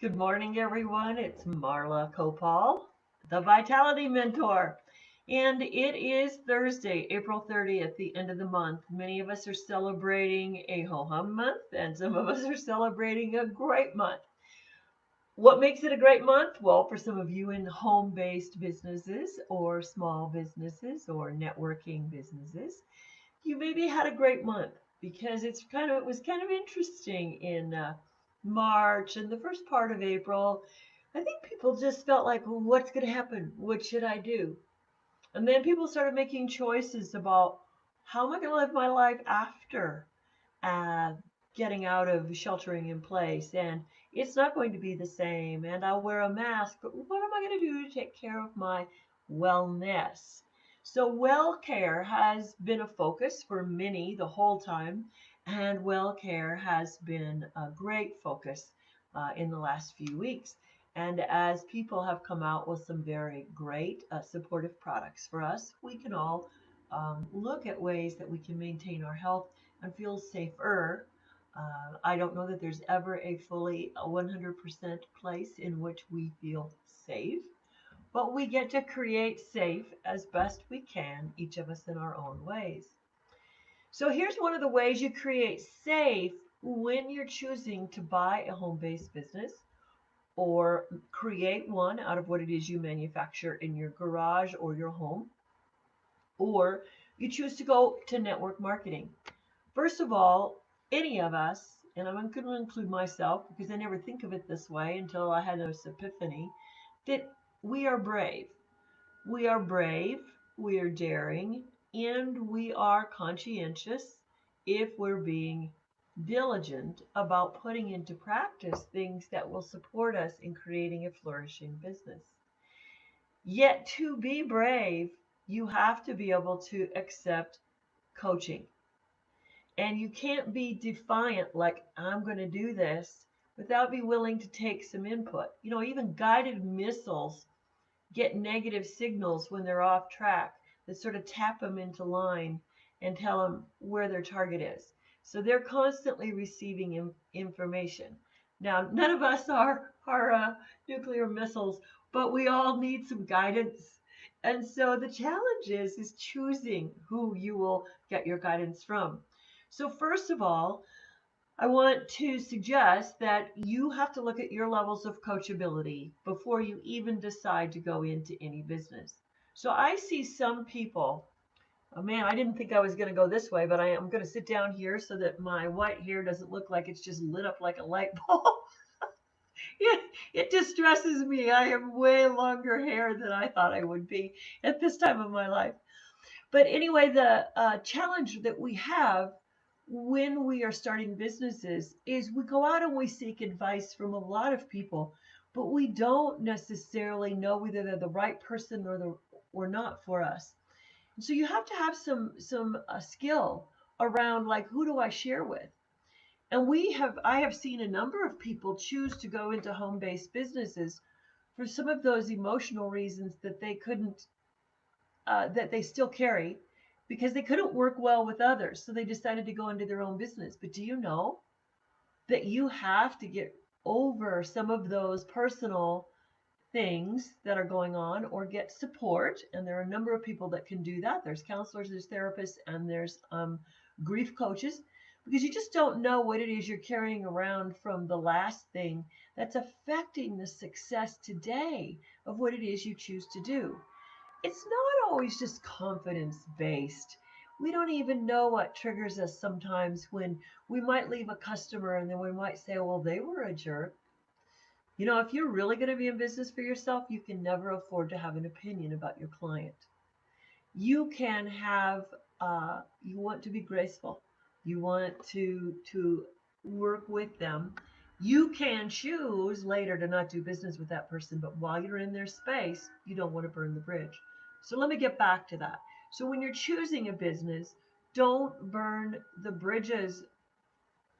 Good morning, everyone. It's Marla Copal, the Vitality Mentor. And it is Thursday, April 30th, the end of the month. Many of us are celebrating a ho hum month, and some of us are celebrating a great month. What makes it a great month? Well, for some of you in home based businesses or small businesses or networking businesses, you maybe had a great month because it was kind of interesting in March and the first part of April. I think people just felt like, well, what's going to happen? What should I do? And then people started making choices about how am I going to live my life after uh, getting out of sheltering in place, and it's not going to be the same. And I'll wear a mask, but what am I going to do to take care of my wellness? So, well care has been a focus for many the whole time, and well care has been a great focus in the last few weeks. And as people have come out with some very great supportive products for us, we can all look at ways that we can maintain our health and feel safer. I don't know that there's ever a fully 100% place in which we feel safe, but we get to create safe as best we can, each of us in our own ways. So here's one of the ways you create safe when you're choosing to buy a home based business or create one out of what it is you manufacture in your garage or your home, or you choose to go to network marketing. First of all, any of us, and I'm going to include myself because I never think of it this way until I had this epiphany, that we are brave. We are brave, we are daring, and we are conscientious if we're being diligent about putting into practice things that will support us in creating a flourishing business. Yet, to be brave, you have to be able to accept coaching. And you can't be defiant, like, I'm going to do this, without be willing to take some input. Even guided missiles get negative signals when they're off track that sort of tap them into line and tell them where their target is. So they're constantly receiving information. Now, none of us are nuclear missiles, but we all need some guidance. And so the challenge is choosing who you will get your guidance from. So first of all, I want to suggest that you have to look at your levels of coachability before you even decide to go into any business. So I see some people, oh man, I didn't think I was going to go this way, but I am going to sit down here so that my white hair doesn't look like it's just lit up like a light bulb. it distresses me. I have way longer hair than I thought I would be at this time of my life. But anyway, the challenge that we have when we are starting businesses is we go out and we seek advice from a lot of people, but we don't necessarily know whether they're the right person or not for us. And so you have to have some skill around, like, who do I share with? And I have seen a number of people choose to go into home-based businesses for some of those emotional reasons that they couldn't that they still carry because they couldn't work well with others. So they decided to go into their own business. But do you know that you have to get over some of those personal things that are going on or get support? And there are a number of people that can do that. There's counselors, there's therapists, and there's grief coaches, because you just don't know what it is you're carrying around from the last thing that's affecting the success today of what it is you choose to do. It's not always just confidence based. We don't even know what triggers us sometimes when we might leave a customer and then we might say, well, they were a jerk. If you're really going to be in business for yourself, you can never afford to have an opinion about your client. You can have, you want to be graceful. You want to work with them. You can choose later to not do business with that person, but while you're in their space, you don't want to burn the bridge. So let me get back to that. So when you're choosing a business, don't burn the bridges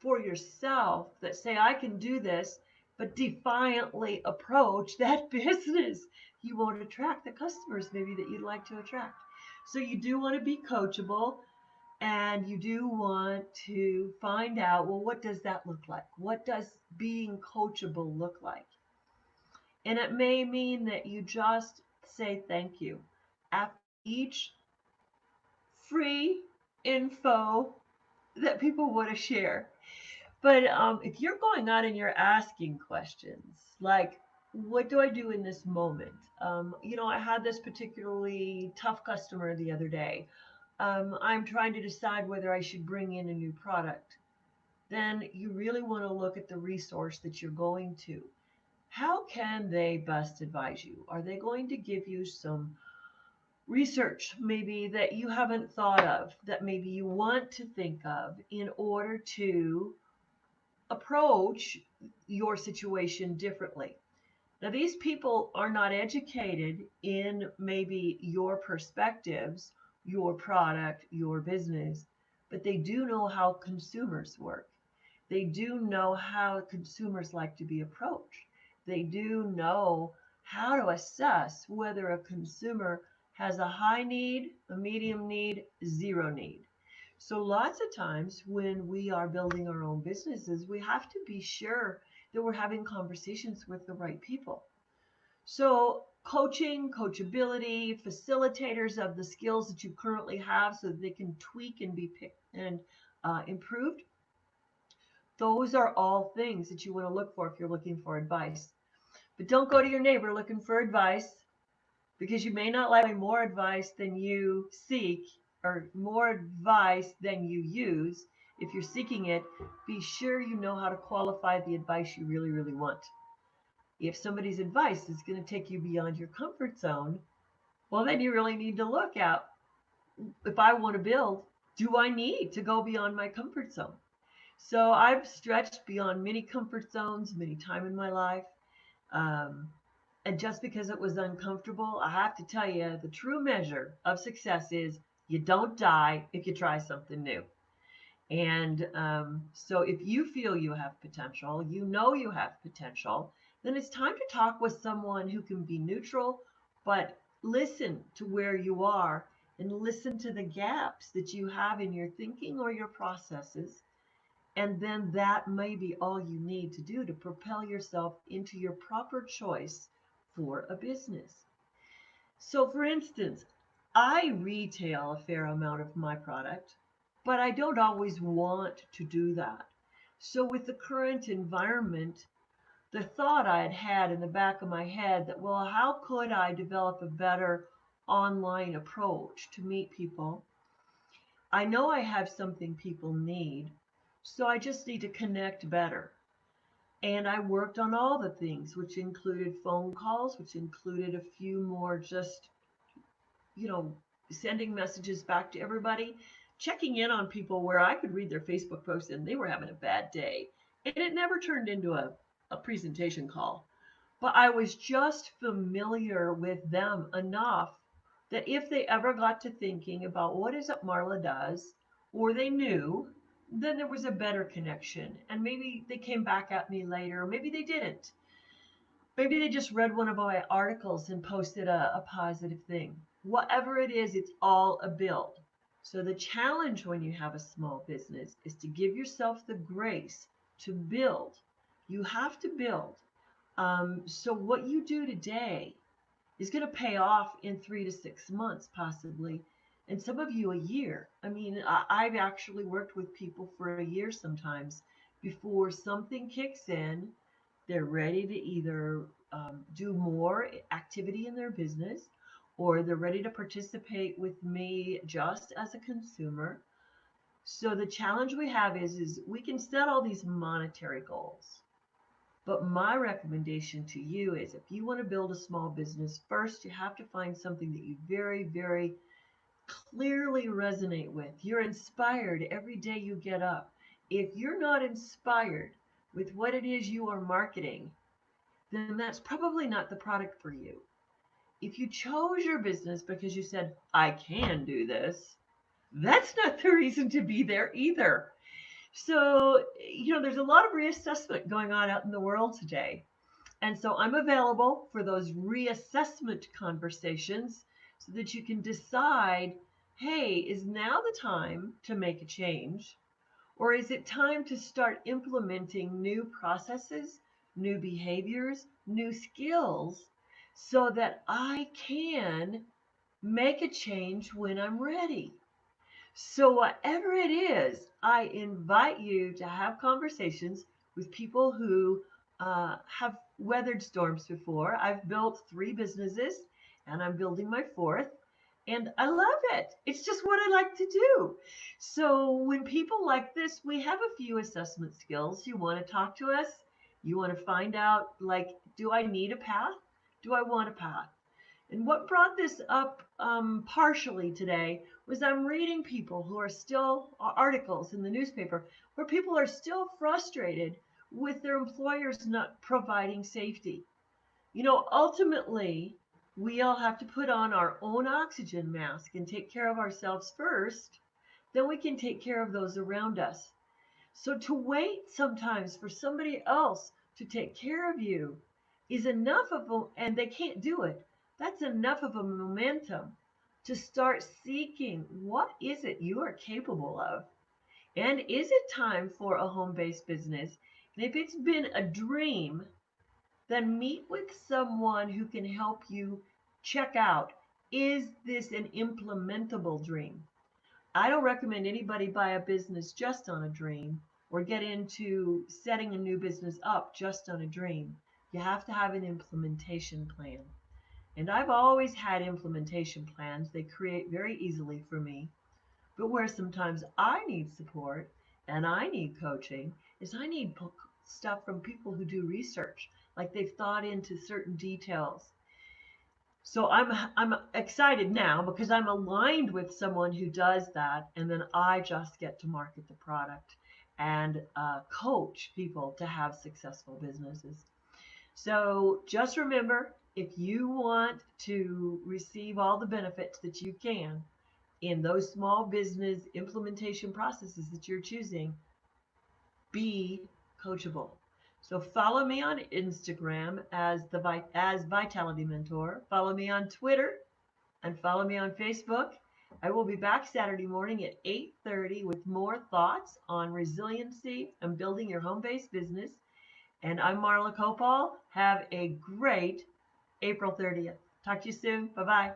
for yourself that say, I can do this, but defiantly approach that business. You won't attract the customers maybe that you'd like to attract. So you do want to be coachable, and you do want to find out, well, what does that look like? What does being coachable look like? And it may mean that you just say thank you after each free info that people want to share. But if you're going out and you're asking questions like, what do I do in this moment? I had this particularly tough customer the other day. I'm trying to decide whether I should bring in a new product. Then you really want to look at the resource that you're going to. How can they best advise you? Are they going to give you some research maybe that you haven't thought of, that maybe you want to think of in order to approach your situation differently? Now, these people are not educated in maybe your perspectives, your product, your business, but they do know how consumers work. They do know how consumers like to be approached. They do know how to assess whether a consumer has a high need, a medium need, zero need. So lots of times when we are building our own businesses, we have to be sure that we're having conversations with the right people. So coaching, coachability, facilitators of the skills that you currently have so that they can tweak and be picked and improved. Those are all things that you want to look for if you're looking for advice. But don't go to your neighbor looking for advice, because you may not like more advice than you seek or more advice than you use. If you're seeking it, be sure you know how to qualify the advice you really, really want. If somebody's advice is going to take you beyond your comfort zone, well, then you really need to look at, if I want to build, do I need to go beyond my comfort zone? So I've stretched beyond many comfort zones many times in my life. Um, and just because it was uncomfortable, I have to tell you, the true measure of success is you don't die if you try something new. And so if you feel you have potential, you know you have potential, then it's time to talk with someone who can be neutral, but listen to where you are and listen to the gaps that you have in your thinking or your processes. And then that may be all you need to do to propel yourself into your proper choice for a business. So, for instance, I retail a fair amount of my product, but I don't always want to do that. So, with the current environment, the thought I had had in the back of my head that, well, how could I develop a better online approach to meet people? I know I have something people need, so I just need to connect better. And I worked on all the things, which included phone calls, which included a few more just, you know, sending messages back to everybody, checking in on people where I could read their Facebook posts and they were having a bad day. And it never turned into a presentation call. But I was just familiar with them enough that if they ever got to thinking about what is it Marla does, or they knew, then there was a better connection. And maybe they came back at me later, or maybe they didn't. Maybe they just read one of my articles and posted a positive thing. Whatever it is, it's all a build. So the challenge when you have a small business is to give yourself the grace to build. You have to build. So what you do today is going to pay off in 3 to 6 months, possibly, and some of you a year. I mean, I've actually worked with people for a year sometimes before something kicks in. They're ready to either do more activity in their business, or they're ready to participate with me just as a consumer. So the challenge we have is we can set all these monetary goals. But my recommendation to you is, if you want to build a small business, first you have to find something that you very, very clearly resonate with. You're inspired every day you get up. If you're not inspired with what it is you are marketing, then that's probably not the product for you. If you chose your business because you said, I can do this, that's not the reason to be there either. So, there's a lot of reassessment going on out in the world today. And so I'm available for those reassessment conversations so that you can decide, hey, is now the time to make a change? Or is it time to start implementing new processes, new behaviors, new skills so that I can make a change when I'm ready? So, whatever it is, I invite you to have conversations with people who have weathered storms before. I've built 3 businesses and I'm building my fourth, and I love it. It's just what I like to do. So, when people like this, we have a few assessment skills. You want to talk to us, you want to find out, like, do I need a path? Do I want a path? And what brought this up partially today was I'm reading people who are still articles in the newspaper where people are still frustrated with their employers not providing safety. Ultimately, we all have to put on our own oxygen mask and take care of ourselves first, then we can take care of those around us. So to wait sometimes for somebody else to take care of you is enough of a, and they can't do it. That's enough of a momentum to start seeking what is it you are capable of? And is it time for a home-based business? And if it's been a dream, then meet with someone who can help you check out, is this an implementable dream? I don't recommend anybody buy a business just on a dream or get into setting a new business up just on a dream. You have to have an implementation plan. And I've always had implementation plans. They create very easily for me. But where sometimes I need support and I need coaching is I need stuff from people who do research, like they've thought into certain details. So I'm excited now because I'm aligned with someone who does that, and then I just get to market the product and coach people to have successful businesses. So just remember, if you want to receive all the benefits that you can in those small business implementation processes that you're choosing, be coachable. So follow me on Instagram as Vitality Mentor. Follow me on Twitter and follow me on Facebook. I will be back Saturday morning at 8:30 with more thoughts on resiliency and building your home-based business. And I'm Marla Copal. Have a great April 30th. Talk to you soon. Bye-bye.